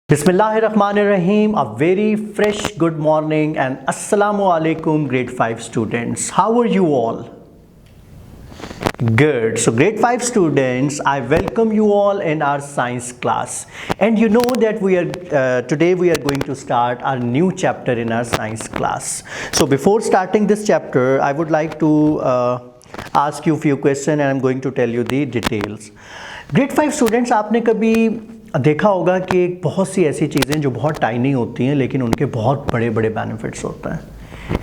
Bismillahirrahmanirrahim. A very fresh good morning and Assalamu alaikum grade 5 students. How are you all? Good. So grade 5 students, I welcome you all in our science class. And you know that today we are going to start our new chapter in our science class. So before starting this chapter, I would like to ask you a few questions and I'm going to tell you the details. Grade 5 students, आपने कभी देखा होगा कि बहुत सी ऐसी चीज़ें जो बहुत टाइनी होती हैं लेकिन उनके बहुत बड़े बड़े बेनिफिट्स होते हैं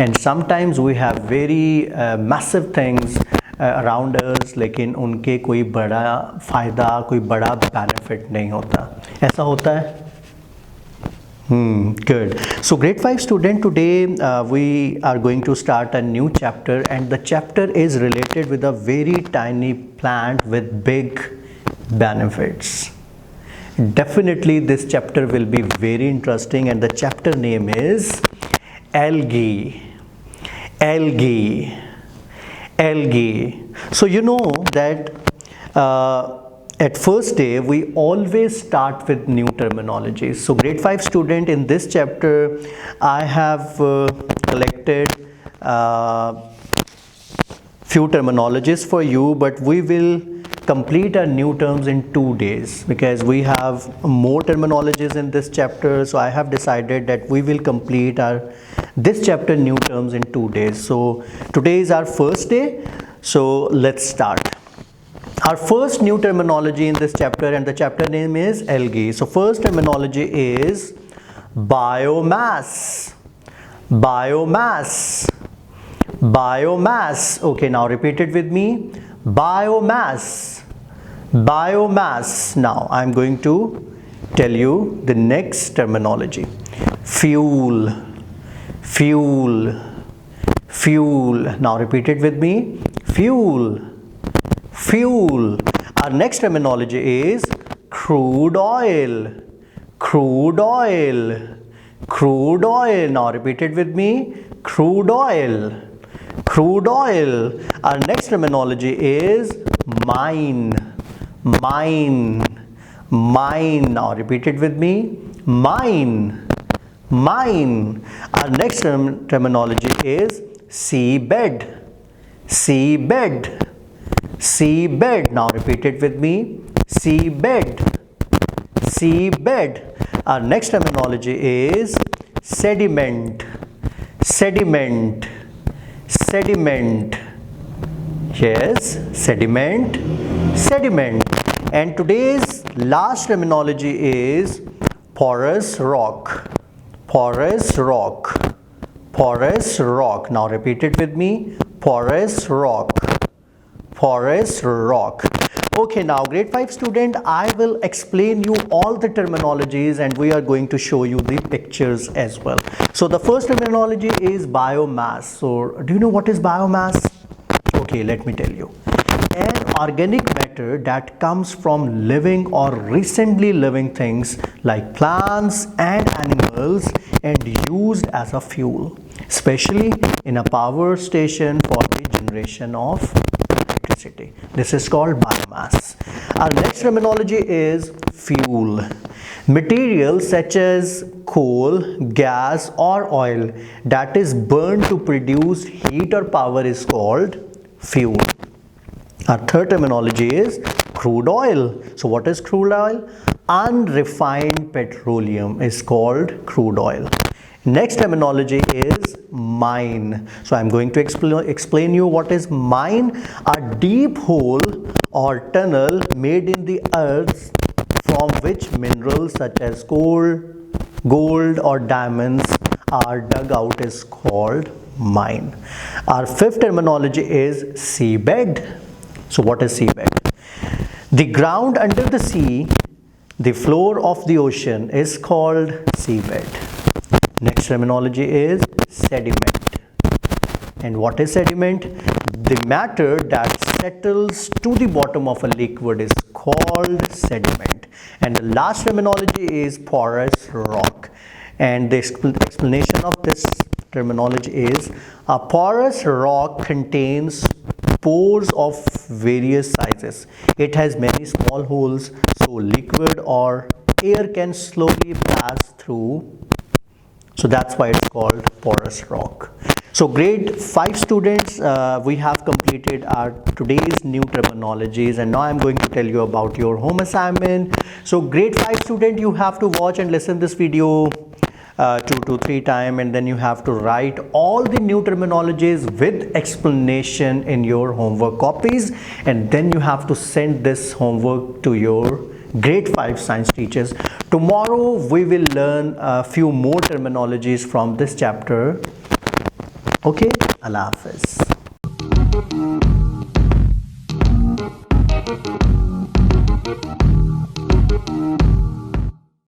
and sometimes we have very massive things around us लेकिन उनके कोई बड़ा फ़ायदा कोई बड़ा बेनिफिट नहीं होता ऐसा होता है good. So grade 5 student, today we are going to start a new chapter and the chapter is related with a very tiny plant with big benefits. Definitely this chapter will be very interesting and the chapter name is algae. So you know that at first day we always start with new terminologies. So grade 5 student, in this chapter I have collected few terminologies for you, but we will complete our new terms in 2 days because we have more terminologies in this chapter. So I have decided that we will complete this chapter new terms in 2 days. So today is our first day, so let's start. Our first new terminology in this chapter, and the chapter name is algae. So first terminology is biomass. Okay, now repeat it with me. Biomass. Now I'm going to tell you the next terminology. Fuel. Now repeat it with me. Fuel. Our next terminology is crude oil. Now repeat it with me. Crude oil. Our next terminology is mine. Now repeat it with me. Mine. Our next terminology is seabed. Now repeat it with me. Seabed. Our next terminology is sediment. Yes, sediment. And today's last terminology is porous rock. Now repeat it with me. Porous rock. Okay, now grade 5 student, I will explain you all the terminologies and we are going to show you the pictures as well. So the first terminology is biomass. So do you know what is biomass? Okay, let me tell you. An organic matter that comes from living or recently living things like plants and animals and used as a fuel, especially in a power station for the generation of electricity. This is called biomass. Our next terminology is fuel. Materials such as coal, gas or oil that is burned to produce heat or power is called fuel. Our third terminology is crude oil. So what is crude oil? Unrefined petroleum is called crude oil. Next terminology is mine. So I'm going to explain you what is mine. A deep hole or tunnel made in the earth from which minerals such as gold or diamonds are dug out is called mine. Our fifth terminology is seabed. So what is seabed? The ground under the sea, the floor of the ocean is called seabed. Next terminology is sediment. And what is sediment? The matter that settles to the bottom of a liquid is called sediment. And the last terminology is porous rock. And the explanation of this terminology is a porous rock contains pores of various sizes. It has many small holes, so liquid or air can slowly pass through. So that's why it's called porous rock. So grade 5 students, we have completed our today's new terminologies, and now I'm going to tell you about your home assignment. So grade 5 student, you have to watch and listen this video 2 to 3 times, and then you have to write all the new terminologies with explanation in your homework copies, and then you have to send this homework to your grade 5 science teachers. Tomorrow we will learn a few more terminologies from this chapter. Okay, Allah Hafiz.